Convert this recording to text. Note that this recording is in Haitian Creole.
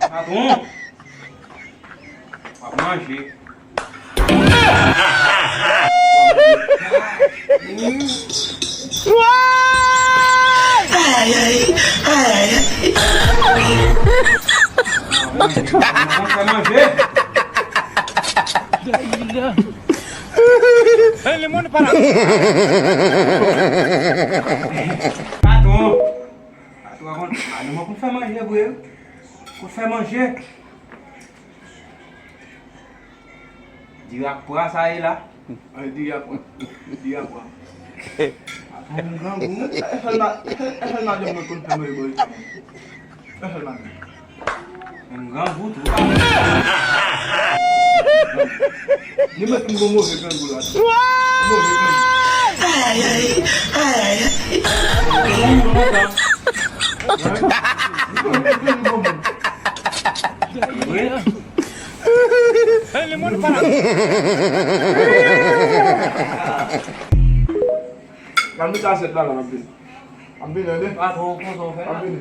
Tá bom? Pra manger. Ele manda para. Aduh, aku mau kun sama dia gue. Kun sama dia. Dia puasa lah. Dia apa? Enggak, ehal na kun sama gue. Ehal na. Enggak, butuh. Ni mesti ngomong dengan bulan. Lemon para. Kami kasih dah lah ambil. Ambil aja. Ah, thô. Ambil.